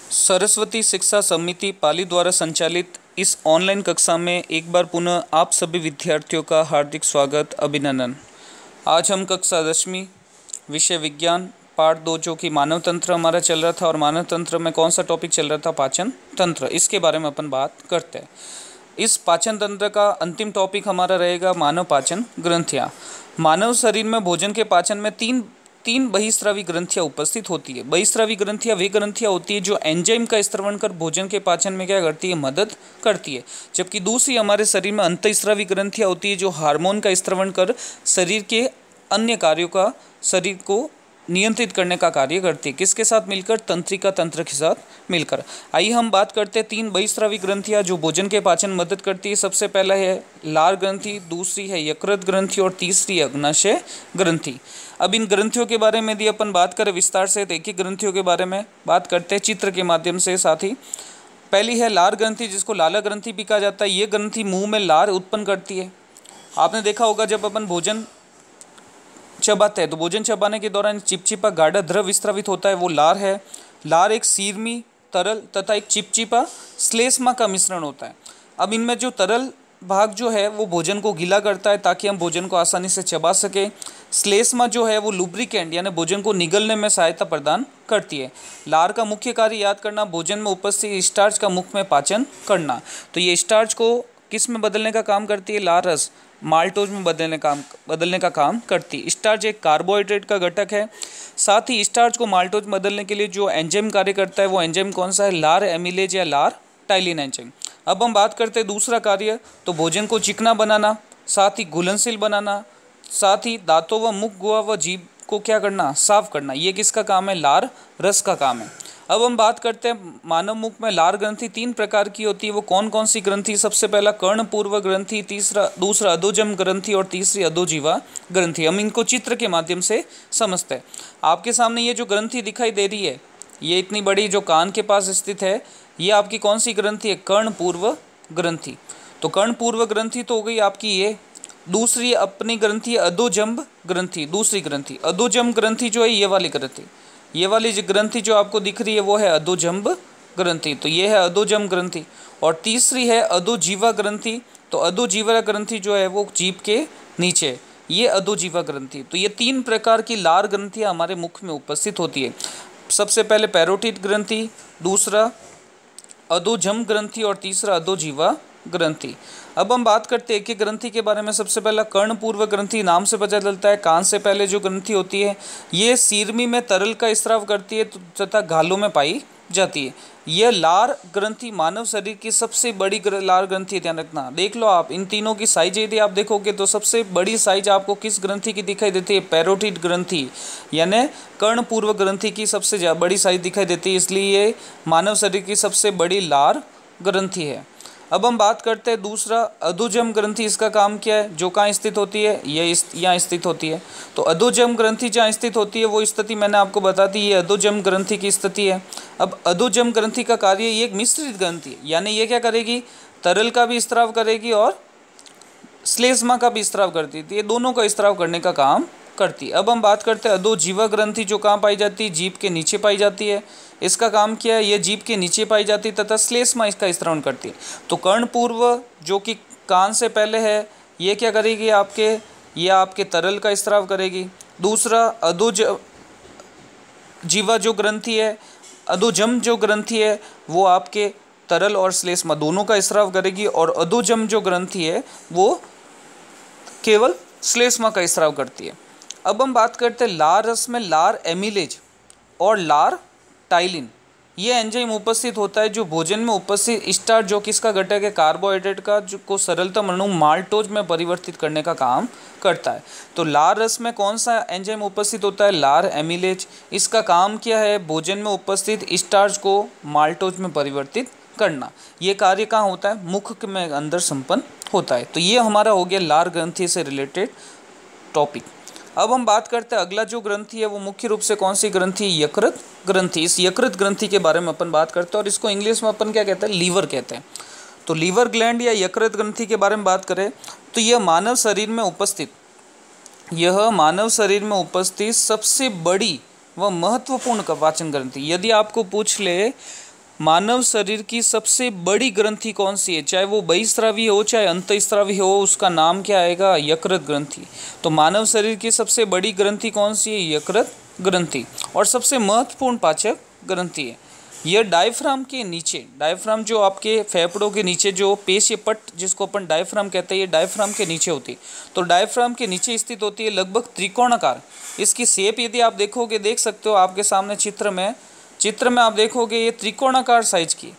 सरस्वती शिक्षा समिति पाली द्वारा संचालित इस ऑनलाइन कक्षा में एक बार पुनः आप सभी विद्यार्थियों का हार्दिक स्वागत, अभिनंदन। आज हम कक्षा 10वीं विषय विज्ञान पार्ट 2 जो कि मानव तंत्र हमारा चल रहा था, और मानव तंत्र में कौन सा टॉपिक चल रहा था? पाचन तंत्र। इसके बारे में अपन बात करते हैं। इस पाचन तंत्र का अंतिम टॉपिक हमारा रहेगा मानव पाचन ग्रंथियाँ। मानव शरीर में भोजन के पाचन में तीन बहिस्रावी ग्रंथियां उपस्थित होती है। बहिस्रावी ग्रंथियां वे ग्रंथियां होती है जो एंजाइम का स्त्रवण कर भोजन के पाचन में क्या करती है? मदद करती है। जबकि दूसरी हमारे शरीर में अंतःस्रावी ग्रंथियां होती है जो हार्मोन का स्त्रवण कर शरीर के अन्य कार्यों का शरीर को नियंत्रित करने का कार्य करती है। किसके साथ मिलकर? तंत्रिका तंत्र के साथ मिलकर। आइए हम बात करते हैं तीन बहिस्रावी ग्रंथियां जो भोजन के पाचन में मदद करती है। सबसे पहला है लार ग्रंथि, दूसरी है यकृत ग्रंथि और तीसरी है अग्नाशय ग्रंथि। अब इन ग्रंथियों के बारे में यदि अपन बात करें विस्तार से, तो एक ही ग्रंथियों के बारे में बात करते हैं चित्र के माध्यम से। साथ ही पहली है लार ग्रंथि, जिसको लाला ग्रंथि भी कहा जाता है। ये ग्रंथि मुंह में लार उत्पन्न करती है। आपने देखा होगा जब अपन भोजन चबाते हैं तो भोजन चबाने के दौरान चिपचिपा गाढ़ा द्रव स्रावित होता है, वो लार है। लार एक सीरमी तरल तथा एक चिपचिपा श्लेष्मा का मिश्रण होता है। अब इनमें जो तरल भाग जो है वो भोजन को गीला करता है ताकि हम भोजन को आसानी से चबा सके। श्लेष्मा जो है वो लुब्रिकेंट यानी भोजन को निगलने में सहायता प्रदान करती है। लार का मुख्य कार्य याद करना, भोजन में उपस्थित स्टार्च का मुख में पाचन करना। तो ये स्टार्च को किस में बदलने का काम करती है? लार रस माल्टोज में बदलने का काम करती है। स्टार्च एक कार्बोहाइड्रेट का घटक है। साथ ही स्टार्च को माल्टोज में बदलने के लिए जो एंजाइम कार्य करता है वो एंजाइम कौन सा है? लार एमिलेज या लार टाइलिन एंजाइम। अब हम बात करते हैं दूसरा कार्य, तो भोजन को चिकना बनाना, साथ ही घुलनशील बनाना, साथ ही दांतों व मुख, गुहा व जीभ को क्या करना? साफ करना। ये किसका काम है? लार रस का काम है। अब हम बात करते हैं मानव मुख में लार ग्रंथि तीन प्रकार की होती है। वो कौन कौन सी ग्रंथि? सबसे पहला कर्णपूर्व ग्रंथि, दूसरा अधोजम ग्रंथि और तीसरी अधोजीवा ग्रंथि। हम इनको चित्र के माध्यम से समझते हैं। आपके सामने ये जो ग्रंथि दिखाई दे रही है, ये इतनी बड़ी जो कान के पास स्थित है, ये आपकी कौन सी ग्रंथि है? कर्णपूर्व ग्रंथि। तो कर्णपूर्व ग्रंथि तो हो गई आपकी ये। दूसरी अपनी ग्रंथि अधोजंब ग्रंथि, दूसरी ग्रंथि। अधोजंब ग्रंथि जो है ये वाली ग्रंथि, ये वाली जो ग्रंथि जो आपको दिख रही है वो है अधोजंब ग्रंथि। तो ये है अधोजंब ग्रंथि। और तीसरी है अधोजीवा ग्रंथि। तो अधोजीवा ग्रंथि जो है वो जीभ के नीचे, ये अधोजीवा ग्रंथि। तो ये तीन प्रकार की लार ग्रंथियाँ हमारे मुख में उपस्थित होती है। सबसे पहले पैरोटिड ग्रंथि, दूसरा अधोजम ग्रंथि और तीसरा अधोजीवा ग्रंथि। अब हम बात करते हैं एक एक ग्रंथि के बारे में। सबसे पहला कर्णपूर्व ग्रंथि, नाम से पता चलता है कान से पहले जो ग्रंथि होती है, ये सीरमी में तरल का स्राव करती है तथा गालों में पाई जाती है। यह लार ग्रंथि मानव शरीर की सबसे बड़ी लार ग्रंथि है। ध्यान रखना, देख लो आप इन तीनों की साइज यदि आप देखोगे तो सबसे बड़ी साइज आपको किस ग्रंथि की दिखाई देती है? पैरोटिड ग्रंथि यानी कर्णपूर्व ग्रंथि की सबसे बड़ी साइज दिखाई देती है, इसलिए ये मानव शरीर की सबसे बड़ी लार ग्रंथि है। अब हम बात करते हैं दूसरा अधोजम ग्रंथि। इसका काम क्या है? जो कहाँ स्थित होती है? ये यहाँ स्थित होती है। तो अधोजम ग्रंथि जहाँ स्थित होती है वो स्थिति मैंने आपको बता दी, ये अधोजम ग्रंथि की स्थिति है। अब अधोजम ग्रंथि का कार्य, ये एक मिश्रित ग्रंथि है, यानी ये क्या करेगी? तरल का भी स्त्राव करेगी और श्लेष्मा का भी स्त्राव करती है। ये दोनों का स्त्राव करने का काम करती है। अब हम बात करते हैं अधोजीवा ग्रंथि, जो कहाँ पाई जाती है? जीभ के नीचे पाई जाती है। इसका काम क्या है? ये जीभ के नीचे पाई जाती है तथा श्लेष्मा इसका स्त्रावन करती है। तो कर्णपूर्व जो कि कान से पहले है, ये क्या करेगी? ये आपके तरल का स्त्राव करेगी। दूसरा अधोजीवा जो ग्रंथि है, अधोजम जो ग्रंथि है, वो आपके तरल और श्लेष्मा दोनों का स्त्राव करेगी। और अधोजम जो ग्रंथि है वो केवल श्लेष्मा का स्त्राव करती है। अब हम बात करते हैं लार रस में लार एमिलेज और लार टाइलिन। ये एंजाइम उपस्थित होता है जो भोजन में उपस्थित स्टार्च जो किसका घटक है? कार्बोहाइड्रेट का, जो को सरलतम अणु माल्टोज में परिवर्तित करने का काम करता है। तो लार रस में कौन सा एंजाइम उपस्थित होता है? लार एमिलेज। इसका काम क्या है? भोजन में उपस्थित स्टार्च को माल्टोज में परिवर्तित करना। ये कार्य कहाँ होता है? मुख में अंदर संपन्न होता है। तो ये हमारा हो गया लार ग्रंथि से रिलेटेड टॉपिक। अब हम बात करते हैं अगला जो ग्रंथि है वो मुख्य रूप से कौन सी ग्रंथि? यकृत ग्रंथि। इस यकृत ग्रंथि के बारे में अपन बात करते हैं और इसको इंग्लिश में अपन क्या कहते हैं? लीवर कहते हैं। तो लीवर ग्लैंड या यकृत ग्रंथि के बारे में बात करें तो यह मानव शरीर में उपस्थित सबसे बड़ी व महत्वपूर्ण पाचन ग्रंथि। यदि आपको पूछ ले मानव शरीर की सबसे बड़ी ग्रंथि कौन सी है? चाहे वो बहिस्रावी हो चाहे अंतःस्रावी हो, उसका नाम क्या आएगा? यकृत ग्रंथि। तो मानव शरीर की सबसे बड़ी ग्रंथि कौन सी है? यकृत ग्रंथि। और सबसे महत्वपूर्ण पाचक ग्रंथि है। यह डायफ्राम के नीचे, डायफ्राम जो आपके फेफड़ों के नीचे जो पेशीय पट्ट जिसको अपन डायफ्राम कहते हैं, ये डायफ्राम के नीचे होती है। तो डायफ्राम के नीचे स्थित होती है, लगभग त्रिकोणाकार। इसकी शेप यदि आप देखोगे, देख सकते हो आपके सामने चित्र में आप देखोगे ये त्रिकोणाकार साइज की।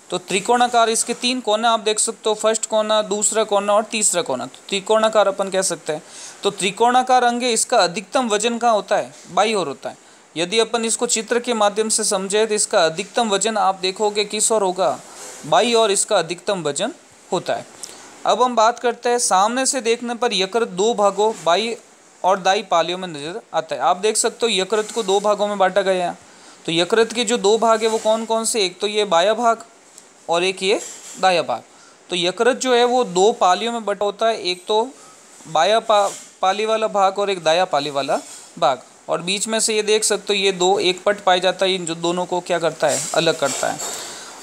तो त्रिकोणाकार, इसके 3 कोने आप देख सकते हो, फर्स्ट कोना, दूसरा कोना और तीसरा कोना। तो त्रिकोणाकार अपन कह सकते हैं। तो त्रिकोणाकार अंग है, इसका अधिकतम वजन कहाँ होता है? बाईं ओर होता है। यदि अपन इसको चित्र के माध्यम से समझे तो इसका अधिकतम वजन आप देखोगे किस ओर होगा? बाईं ओर इसका अधिकतम वजन होता है। अब हम बात करते हैं, सामने से देखने पर यकृत 2 भागों, बाईं और दाईं पालियों में नजर आता है। आप देख सकते हो यकृत को 2 भागों में बांटा गया है। तो यकृत के जो 2 भाग है वो कौन कौन से? एक तो ये बायां भाग और एक ये दायां भाग। तो यकृत जो है वो 2 पालियों में बटा होता है, एक तो बायां पाली वाला भाग और एक दायां पाली वाला भाग। और बीच में से ये देख सकते हो ये 2 एक पट पाया जाता है, इन जो दोनों को क्या करता है? अलग करता है।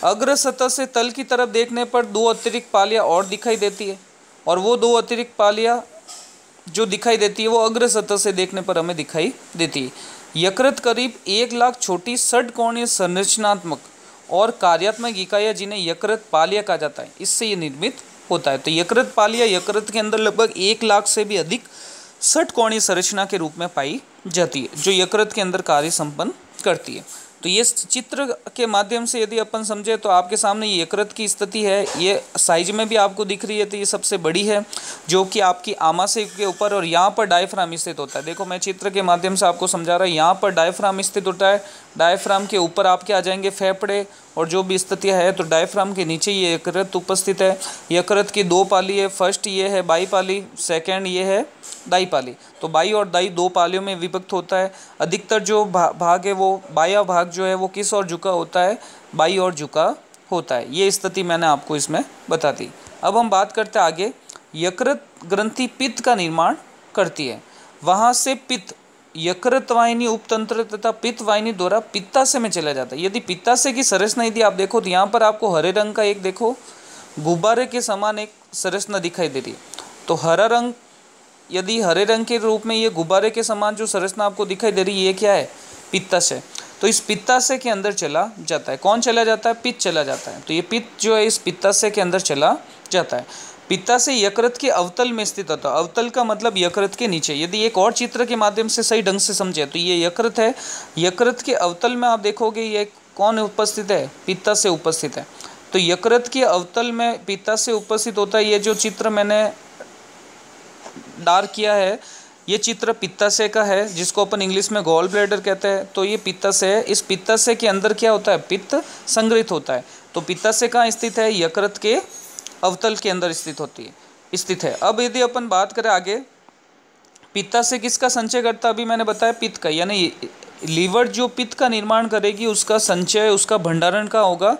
अग्र सतह से तल की तरफ देखने पर 2 अतिरिक्त पालियाँ और दिखाई देती है, और वो 2 अतिरिक्त पालियाँ जो दिखाई देती है वो अग्र सतह से देखने पर हमें दिखाई देती है। यकृत करीब 1 लाख छोटी षटकोणीय संरचनात्मक और कार्यात्मक इकाइयाँ, जिन्हें यकृत पालिया कहा जाता है, इससे ये निर्मित होता है। तो यकृत पालिया यकृत के अंदर लगभग 1 लाख से भी अधिक षटकोणीय संरचना के रूप में पाई जाती है, जो यकृत के अंदर कार्य संपन्न करती है। तो ये चित्र के माध्यम से यदि अपन समझे तो आपके सामने ये यकृत की स्थिति है। ये साइज में भी आपको दिख रही है, तो ये सबसे बड़ी है जो कि आपकी आमाशय के ऊपर, और यहाँ पर डायफ्राम स्थित होता है। देखो मैं चित्र के माध्यम से आपको समझा रहा हूँ, यहाँ पर डायफ्राम स्थित होता है। डायफ्राम के ऊपर आपके आ जाएंगे फेफड़े और जो भी स्थितियाँ है। तो डायफ्राम के नीचे ये यकृत उपस्थित है। यकृत की 2 पाली है, फर्स्ट ये है बाई पाली, सेकेंड ये है दाई पाली। तो बाई और दाई 2 पालियों में विभक्त होता है। अधिकतर जो भाग है वो बायां भाग जो है वो किस ओर झुका होता है? बाई ओर झुका होता है। ये स्थिति मैंने आपको इसमें बता दी। अब हम बात करते हैं आगे। यकृत ग्रंथि पित्त का निर्माण करती है। वहाँ से पित्त यकृत वाहिनी, उपतंत्र तथा पित्त वाहिनी द्वारा पित्ताशय में चला जाता है। यदि पित्ताशय की संरचना यदि आप देखो तो यहाँ पर आपको हरे रंग का एक देखो गुब्बारे के समान एक संरचना दिखाई दे रही है। तो हरा रंग, यदि हरे रंग के रूप में ये गुब्बारे के समान जो संरचना आपको दिखाई दे रही है, ये क्या है? पित्ताशय। तो इस पित्ताशय के अंदर चला जाता है। कौन चला जाता है? पित्त चला जाता है। तो ये पित्त जो है इस पित्ताशय के अंदर चला जाता है। पित्ताशय यकृत के अवतल में स्थित होता है। अवतल का मतलब यकृत के नीचे। यदि एक और चित्र के माध्यम से सही ढंग से समझे तो ये यकृत है। यकृत के अवतल में आप देखोगे ये कौन उपस्थित है? पित्ताशय उपस्थित है। तो यकृत के अवतल में पित्ताशय उपस्थित होता है। ये जो चित्र मैंने डार्क किया है, ये चित्र पित्ताशय का है, जिसको अपन इंग्लिश में गॉल ब्लैडर कहते हैं। तो ये पित्ताशय है। इस पित्ताशय के अंदर क्या होता है? पित्त संग्रहित होता है। तो पित्ताशय कहाँ स्थित है? यकृत के अवतल के अंदर स्थित है। अब यदि अपन बात करें आगे, पित्ताशय किसका संचय करता है? अभी मैंने बताया पित्त का, यानी लीवर जो पित्त का निर्माण करेगी उसका संचय, उसका भंडारण का होगा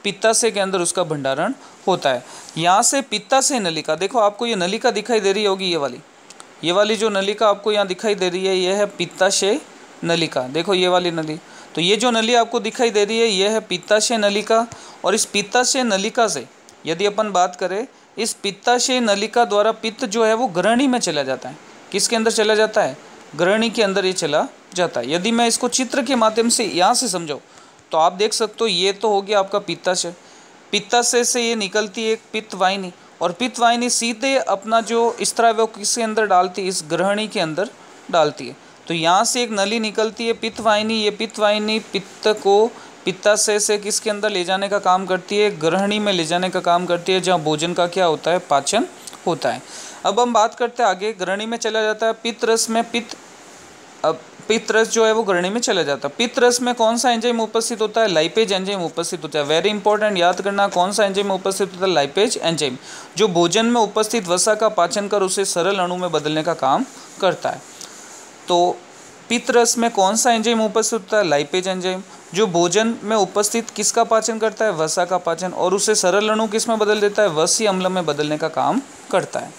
पित्ताशय के अंदर, उसका भंडारण होता है। यहाँ से पित्ताशय नलिका, देखो आपको ये नलिका दिखाई दे रही होगी, ये वाली जो नलिका आपको यहाँ दिखाई दे रही है ये है पित्ताशय नलिका। देखो ये वाली नली, तो ये जो नली आपको दिखाई दे रही है ये है पित्ताशय नलिका। और इस पित्ताशय नलिका से यदि अपन बात करें, इस पित्ताशय नलिका द्वारा पित्त जो है वो ग्रहणी में चला जाता है। किसके अंदर चला जाता है? ग्रहणी के अंदर ये चला जाता है। यदि मैं इसको चित्र के माध्यम से यहाँ से समझाऊँ तो आप देख सकते हो ये तो हो गया आपका पित्ताशय। पित्ताशय से ये निकलती है एक पित्त वाहिनी, और पित्त वाहिनी सीधे अपना जो स्त्राव किसके अंदर डालती है? इस ग्रहणी के अंदर डालती है। तो यहाँ से एक नली निकलती है पित्त वाहिनी। ये पित्त वाहिनी पित्त को पित्ताशय से किसके अंदर ले जाने का काम करती है? ग्रहणी में ले जाने का काम करती है, जहाँ भोजन का क्या होता है? पाचन होता है। अब हम बात करते हैं आगे, ग्रहणी में चला जाता है पित्त रस में। पित्त रस जो है वो ग्रहणी में चला जाता है। पित्त रस में कौन सा एंजाइम उपस्थित होता है? लाइपेज एंजाइम उपस्थित होता है। वेरी इंपॉर्टेंट, याद करना कौन सा एंजाइम उपस्थित होता है? लाइपेज एंजाइम, जो भोजन में उपस्थित वसा का पाचन कर उसे सरल अणु में बदलने का काम करता है। तो पित्त रस में कौन सा एंजाइम उपस्थित होता है? लाइपेज एंजाइम, जो भोजन में उपस्थित किसका पाचन करता है? वसा का पाचन, और उसे सरल अणु किस में बदल देता है? वसीय अम्ल में बदलने का काम करता है।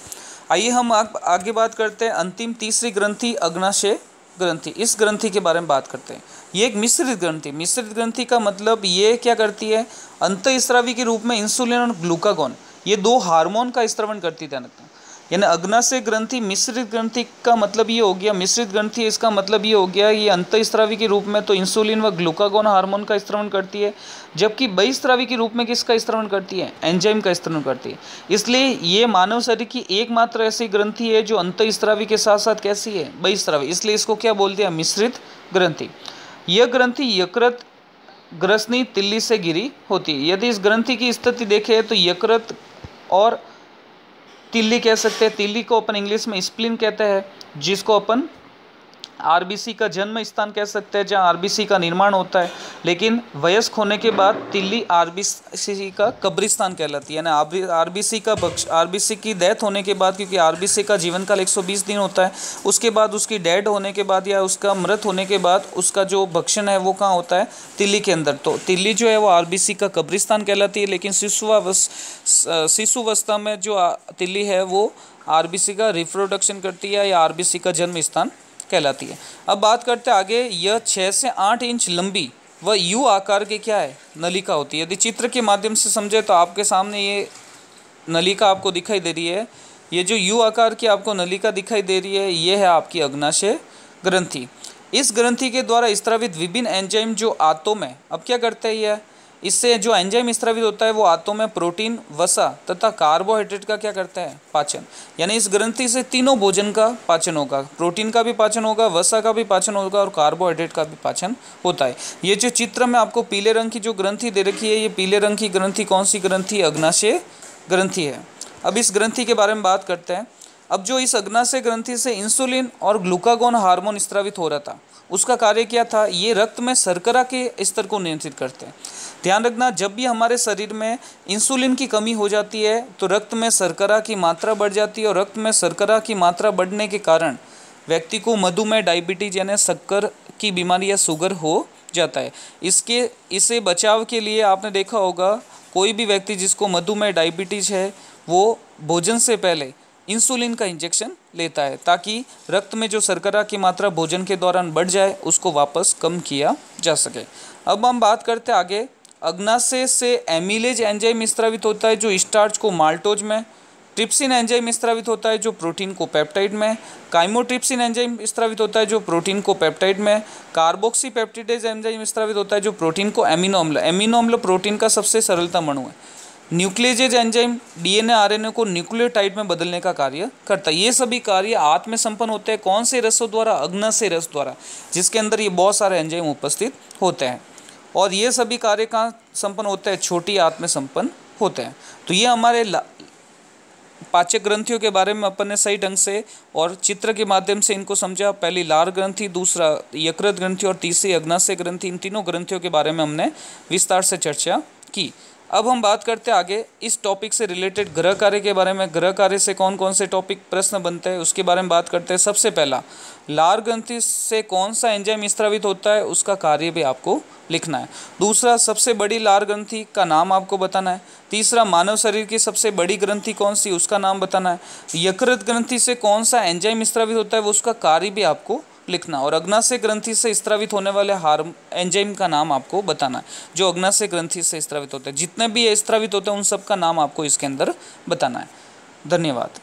आइए हम आगे बात करते हैं अंतिम तीसरी ग्रंथि अग्नाशय ग्रंथि, इस ग्रंथि के बारे में बात करते हैं। ये एक मिश्रित ग्रंथि, मिश्रित ग्रंथि का मतलब ये क्या करती है, अंतःस्रावी के रूप में इंसुलिन और ग्लूकागॉन ये दो हार्मोन का स्त्रवण करती है। यानी अग्नाशय ग्रंथि मिश्रित ग्रंथि का मतलब ये हो गया, मिश्रित ग्रंथि इसका मतलब ये हो गया ये अंतःस्रावी के रूप में तो इंसुलिन व ग्लूकागॉन हार्मोन का स्त्रवण करती है, जबकि बहिस्रावी के रूप में किसका स्त्रवण करती है, एंजाइम का स्त्रवण करती है। इसलिए ये मानव शरीर की एकमात्र ऐसी ग्रंथि है जो अंतःस्रावी के साथ साथ कैसी है, बहिस्रावी, इसलिए इसको क्या बोलते हैं, मिश्रित ग्रंथि। यह ग्रंथि यकृत ग्रसनी तिल्ली से घिरी होती है। यदि इस ग्रंथि की स्थिति देखें तो यकृत और तिल्ली कह सकते हैं, तिल्ली को अपन इंग्लिश में स्प्लीन कहते हैं, जिसको अपन आरबीसी का जन्म स्थान कह सकते हैं, जहाँ आरबीसी का निर्माण होता है। लेकिन वयस्क होने के बाद तिल्ली आरबीसी का कब्रिस्तान कहलाती है ना, आरबीसी की डेथ होने के बाद, क्योंकि आरबीसी का जीवन काल 120 दिन होता है, उसके बाद उसकी डेड होने के बाद या उसका मृत होने के बाद उसका जो भक्षण है वो कहाँ होता है, तिल्ली के अंदर। तो तिल्ली जो है वो आरबीसी का कब्रिस्तान कहलाती है। लेकिन शिशुवस्था में जो तिल्ली है वो आरबीसी का रिप्रोडक्शन करती है या आरबीसी का जन्म स्थान कहलाती है। अब बात करते हैं आगे। यह 6 से 8 इंच लंबी व यू आकार की क्या है, नलिका होती है। यदि चित्र के माध्यम से समझे तो आपके सामने ये नलिका आपको दिखाई दे रही है। ये जो यू आकार की आपको नलिका दिखाई दे रही है ये है आपकी अग्नाशय ग्रंथि। इस ग्रंथि के द्वारा स्त्रावित विभिन्न एंजाइम जो आंतों में अब क्या करते हैं, यह इससे जो एंजाइम स्त्रावित होता है वो आंतों में प्रोटीन, वसा तथा कार्बोहाइड्रेट का क्या करता है, पाचन। यानी इस ग्रंथि से तीनों भोजन का पाचन होगा, प्रोटीन का भी पाचन होगा, वसा का भी पाचन होगा और कार्बोहाइड्रेट का भी पाचन होता है। ये जो चित्र में आपको पीले रंग की जो ग्रंथि दे रखी है, ये पीले रंग की ग्रंथि कौन सी ग्रंथि, अग्नाशय ग्रंथि है। अब इस ग्रंथि के बारे में बात करते हैं। अब जो इस अग्नाशय ग्रंथि से इंसुलिन और ग्लूकागॉन हार्मोन स्त्रावित हो रहा था, उसका कार्य क्या था, ये रक्त में शर्करा के स्तर को नियंत्रित करते हैं। ध्यान रखना, जब भी हमारे शरीर में इंसुलिन की कमी हो जाती है तो रक्त में शर्करा की मात्रा बढ़ जाती है, और रक्त में शर्करा की मात्रा बढ़ने के कारण व्यक्ति को मधुमेह, डायबिटीज यानी शक्कर की बीमारी या शुगर हो जाता है। इससे बचाव के लिए आपने देखा होगा, कोई भी व्यक्ति जिसको मधुमेह, डायबिटीज है वो भोजन से पहले इंसुलिन का इंजेक्शन लेता है, ताकि रक्त में जो शर्करा की मात्रा भोजन के दौरान बढ़ जाए उसको वापस कम किया जा सके। अब हम बात करते हैं आगे। अग्नाशय से एमिलेज एंजाइम स्त्रावित होता है जो स्टार्च को माल्टोज में, ट्रिप्सिन एंजाइम स्त्रावित होता है जो प्रोटीन को पेप्टाइड में, काइमोट्रिप्सिन एंजाइम स्त्रावित होता है जो प्रोटीन को पेप्टाइड में, कार्बोक्सी पेप्टिडेज एंजाइम स्त्रावित होता है जो प्रोटीन को एमिनो अम्ल प्रोटीन का सबसे सरलतम अणु है। न्यूक्लियेज एंजाइम डीएनए आरएनए को न्यूक्लियोटाइड में बदलने का कार्य करता है। ये सभी कार्य आंत में संपन्न होते हैं, कौन से रसों द्वारा, अग्नाशय रस द्वारा, जिसके अंदर ये बहुत सारे एंजाइम उपस्थित होते हैं। और ये सभी कार्य कहाँ संपन्न होते हैं, छोटी आंत में संपन्न होते हैं। तो ये हमारे पाचक ग्रंथियों के बारे में अपन ने सही ढंग से और चित्र के माध्यम से इनको समझा। पहली लार ग्रंथि, दूसरा यकृत ग्रंथि और तीसरी अग्नाशय ग्रंथि, इन तीनों ग्रंथियों के बारे में हमने विस्तार से चर्चा की। अब हम बात करते हैं आगे इस टॉपिक से रिलेटेड ग्रह कार्य के बारे में। ग्रह कार्य से कौन कौन से टॉपिक प्रश्न बनते हैं उसके बारे में बात करते हैं। सबसे पहला, लार ग्रंथि से कौन सा एंजाइम स्त्रावित होता है उसका कार्य भी आपको लिखना है। दूसरा, सबसे बड़ी लार ग्रंथि का नाम आपको बताना है। तीसरा, मानव शरीर की सबसे बड़ी ग्रंथि कौन सी उसका नाम बताना है। यकृत ग्रंथि से कौन सा एंजाइम स्त्रावित होता है वो उसका कार्य भी आपको लिखना, और अग्नाशय ग्रंथि से स्त्रावित होने वाले एंजाइम का नाम आपको बताना है जो अग्नाशय ग्रंथि से स्त्रावित होते हैं। जितने भी स्त्रावित होते हैं उन सब का नाम आपको इसके अंदर बताना है। धन्यवाद।